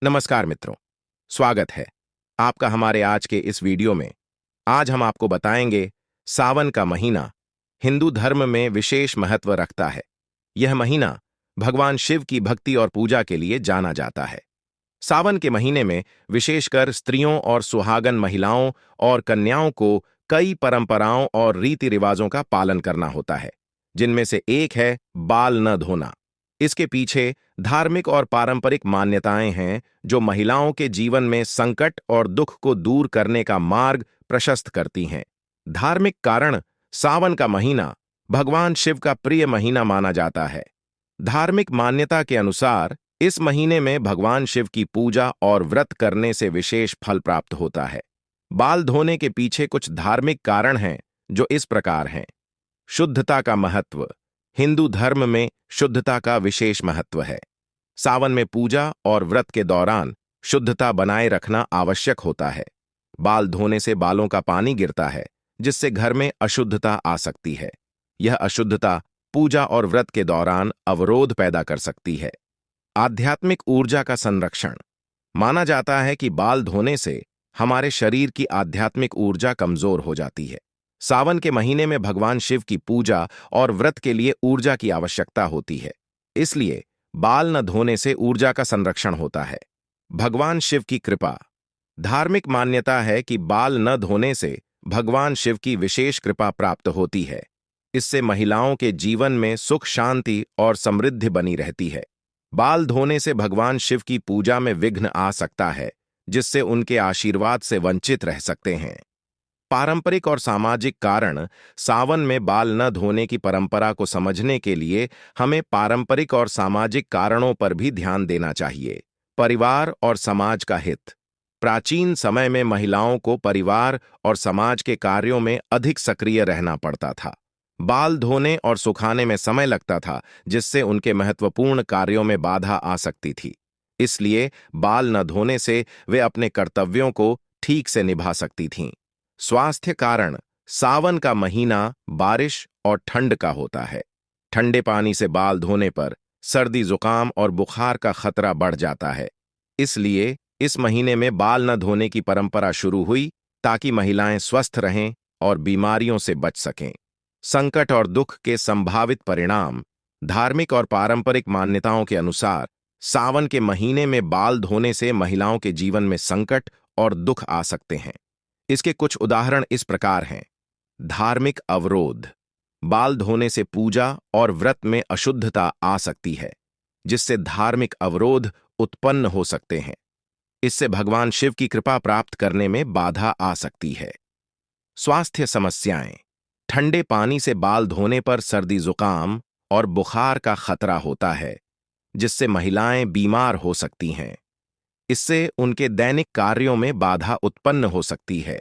नमस्कार मित्रों, स्वागत है आपका हमारे आज के इस वीडियो में। आज हम आपको बताएंगे सावन का महीना हिंदू धर्म में विशेष महत्व रखता है। यह महीना भगवान शिव की भक्ति और पूजा के लिए जाना जाता है। सावन के महीने में विशेषकर स्त्रियों और सुहागन महिलाओं और कन्याओं को कई परंपराओं और रीति रिवाजों का पालन करना होता है, जिनमें से एक है बाल न धोना। इसके पीछे धार्मिक और पारंपरिक मान्यताएं हैं जो महिलाओं के जीवन में संकट और दुख को दूर करने का मार्ग प्रशस्त करती हैं। धार्मिक कारण सावन का महीना भगवान शिव का प्रिय महीना माना जाता है। धार्मिक मान्यता के अनुसार इस महीने में भगवान शिव की पूजा और व्रत करने से विशेष फल प्राप्त होता है। बाल धोने के पीछे कुछ धार्मिक कारण हैं जो इस प्रकार हैं। शुद्धता का महत्व। हिंदू धर्म में शुद्धता का विशेष महत्व है। सावन में पूजा और व्रत के दौरान शुद्धता बनाए रखना आवश्यक होता है। बाल धोने से बालों का पानी गिरता है, जिससे घर में अशुद्धता आ सकती है। यह अशुद्धता पूजा और व्रत के दौरान अवरोध पैदा कर सकती है। आध्यात्मिक ऊर्जा का संरक्षण। माना जाता है कि बाल धोने से हमारे शरीर की आध्यात्मिक ऊर्जा कमजोर हो जाती है। सावन के महीने में भगवान शिव की पूजा और व्रत के लिए ऊर्जा की आवश्यकता होती है, इसलिए बाल न धोने से ऊर्जा का संरक्षण होता है। भगवान शिव की कृपा। धार्मिक मान्यता है कि बाल न धोने से भगवान शिव की विशेष कृपा प्राप्त होती है। इससे महिलाओं के जीवन में सुख, शांति और समृद्धि बनी रहती है। बाल धोने से भगवान शिव की पूजा में विघ्न आ सकता है, जिससे उनके आशीर्वाद से वंचित रह सकते हैं। पारंपरिक और सामाजिक कारण। सावन में बाल न धोने की परंपरा को समझने के लिए हमें पारंपरिक और सामाजिक कारणों पर भी ध्यान देना चाहिए। परिवार और समाज का हित। प्राचीन समय में महिलाओं को परिवार और समाज के कार्यों में अधिक सक्रिय रहना पड़ता था। बाल धोने और सुखाने में समय लगता था, जिससे उनके महत्वपूर्ण कार्यों में बाधा आ सकती थी। इसलिए बाल न धोने से वे अपने कर्तव्यों को ठीक से निभा सकती थीं। स्वास्थ्य कारण। सावन का महीना बारिश और ठंड का होता है। ठंडे पानी से बाल धोने पर सर्दी, जुकाम और बुखार का खतरा बढ़ जाता है। इसलिए इस महीने में बाल न धोने की परंपरा शुरू हुई, ताकि महिलाएं स्वस्थ रहें और बीमारियों से बच सकें। संकट और दुख के संभावित परिणाम। धार्मिक और पारंपरिक मान्यताओं के अनुसार सावन के महीने में बाल धोने से महिलाओं के जीवन में संकट और दुख आ सकते हैं। इसके कुछ उदाहरण इस प्रकार हैं। धार्मिक अवरोध। बाल धोने से पूजा और व्रत में अशुद्धता आ सकती है, जिससे धार्मिक अवरोध उत्पन्न हो सकते हैं। इससे भगवान शिव की कृपा प्राप्त करने में बाधा आ सकती है। स्वास्थ्य समस्याएं। ठंडे पानी से बाल धोने पर सर्दी, जुकाम और बुखार का खतरा होता है, जिससे महिलाएं बीमार हो सकती हैं। इससे उनके दैनिक कार्यों में बाधा उत्पन्न हो सकती है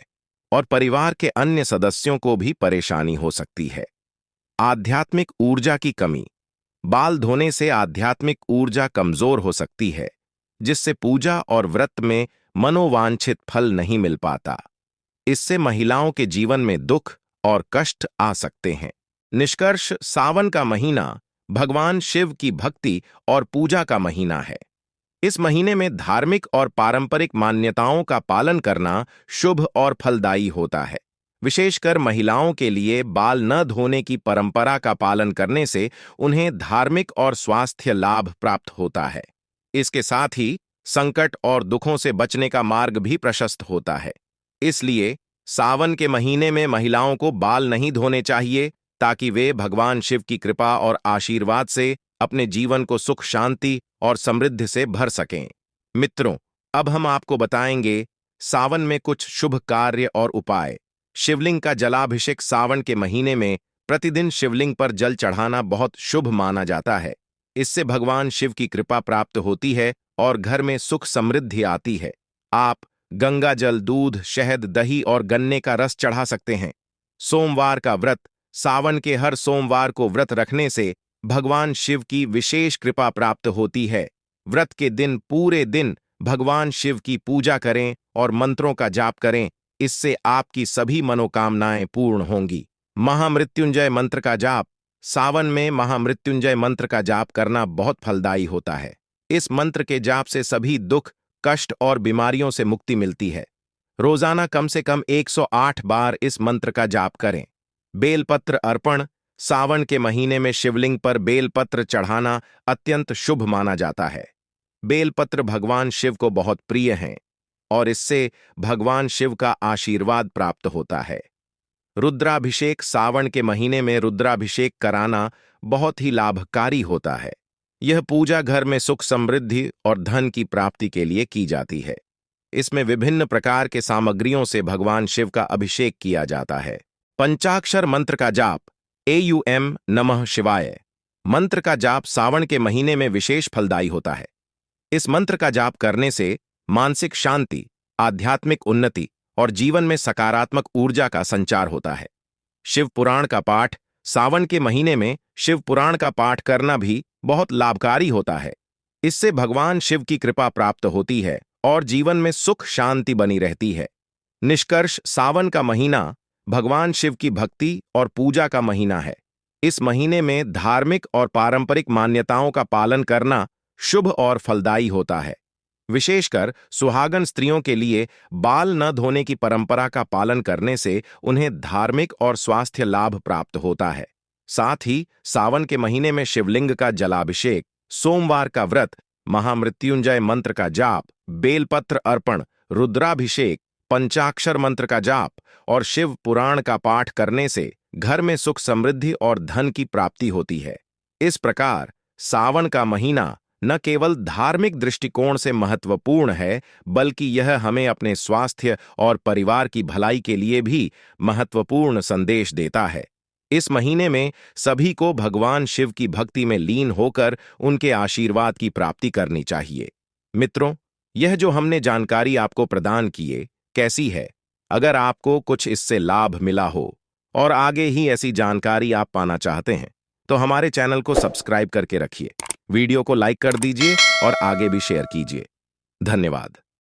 और परिवार के अन्य सदस्यों को भी परेशानी हो सकती है। आध्यात्मिक ऊर्जा की कमी। बाल धोने से आध्यात्मिक ऊर्जा कमजोर हो सकती है, जिससे पूजा और व्रत में मनोवांछित फल नहीं मिल पाता। इससे महिलाओं के जीवन में दुख और कष्ट आ सकते हैं। निष्कर्ष, सावन का महीना भगवान शिव की भक्ति और पूजा का महीना है। इस महीने में धार्मिक और पारंपरिक मान्यताओं का पालन करना शुभ और फलदायी होता है। विशेषकर महिलाओं के लिए बाल न धोने की परंपरा का पालन करने से उन्हें धार्मिक और स्वास्थ्य लाभ प्राप्त होता है। इसके साथ ही संकट और दुखों से बचने का मार्ग भी प्रशस्त होता है। इसलिए सावन के महीने में महिलाओं को बाल नहीं धोने चाहिए, ताकि वे भगवान शिव की कृपा और आशीर्वाद से अपने जीवन को सुख, शांति और समृद्धि से भर सकें। मित्रों, अब हम आपको बताएंगे सावन में कुछ शुभ कार्य और उपाय। शिवलिंग का जलाभिषेक। सावन के महीने में प्रतिदिन शिवलिंग पर जल चढ़ाना बहुत शुभ माना जाता है। इससे भगवान शिव की कृपा प्राप्त होती है और घर में सुख, समृद्धि आती है। आप गंगा जल, दूध, शहद, दही और गन्ने का रस चढ़ा सकते हैं। सोमवार का व्रत। सावन के हर सोमवार को व्रत रखने से भगवान शिव की विशेष कृपा प्राप्त होती है। व्रत के दिन पूरे दिन भगवान शिव की पूजा करें और मंत्रों का जाप करें। इससे आपकी सभी मनोकामनाएं पूर्ण होंगी। महामृत्युंजय मंत्र का जाप। सावन में महामृत्युंजय मंत्र का जाप करना बहुत फलदायी होता है। इस मंत्र के जाप से सभी दुख, कष्ट और बीमारियों से मुक्ति मिलती है। रोजाना कम से कम 108 बार इस मंत्र का जाप करें। बेलपत्र अर्पण। सावन के महीने में शिवलिंग पर बेलपत्र चढ़ाना अत्यंत शुभ माना जाता है। बेलपत्र भगवान शिव को बहुत प्रिय हैं और इससे भगवान शिव का आशीर्वाद प्राप्त होता है। रुद्राभिषेक। सावन के महीने में रुद्राभिषेक कराना बहुत ही लाभकारी होता है। यह पूजा घर में सुख समृद्धि और धन की प्राप्ति के लिए की जाती है। इसमें विभिन्न प्रकार के सामग्रियों से भगवान शिव का अभिषेक किया जाता है। पंचाक्षर मंत्र का जाप। एयूएम नमः शिवाय मंत्र का जाप सावन के महीने में विशेष फलदायी होता है। इस मंत्र का जाप करने से मानसिक शांति, आध्यात्मिक उन्नति और जीवन में सकारात्मक ऊर्जा का संचार होता है। शिव पुराण का पाठ। सावन के महीने में शिव पुराण का पाठ करना भी बहुत लाभकारी होता है। इससे भगवान शिव की कृपा प्राप्त होती है और जीवन में सुख शांति बनी रहती है। निष्कर्ष, सावन का महीना भगवान शिव की भक्ति और पूजा का महीना है। इस महीने में धार्मिक और पारंपरिक मान्यताओं का पालन करना शुभ और फलदायी होता है। विशेषकर सुहागन स्त्रियों के लिए बाल न धोने की परंपरा का पालन करने से उन्हें धार्मिक और स्वास्थ्य लाभ प्राप्त होता है। साथ ही सावन के महीने में शिवलिंग का जलाभिषेक, सोमवार का व्रत, महामृत्युंजय मंत्र का जाप, बेलपत्र अर्पण, रुद्राभिषेक, पंचाक्षर मंत्र का जाप और शिव पुराण का पाठ करने से घर में सुख समृद्धि और धन की प्राप्ति होती है। इस प्रकार सावन का महीना न केवल धार्मिक दृष्टिकोण से महत्वपूर्ण है, बल्कि यह हमें अपने स्वास्थ्य और परिवार की भलाई के लिए भी महत्वपूर्ण संदेश देता है। इस महीने में सभी को भगवान शिव की भक्ति में लीन होकर उनके आशीर्वाद की प्राप्ति करनी चाहिए। मित्रों, यह जो हमने जानकारी आपको प्रदान किए कैसी है? अगर आपको कुछ इससे लाभ मिला हो और आगे ही ऐसी जानकारी आप पाना चाहते हैं तो हमारे चैनल को सब्सक्राइब करके रखिए, वीडियो को लाइक कर दीजिए और आगे भी शेयर कीजिए। धन्यवाद।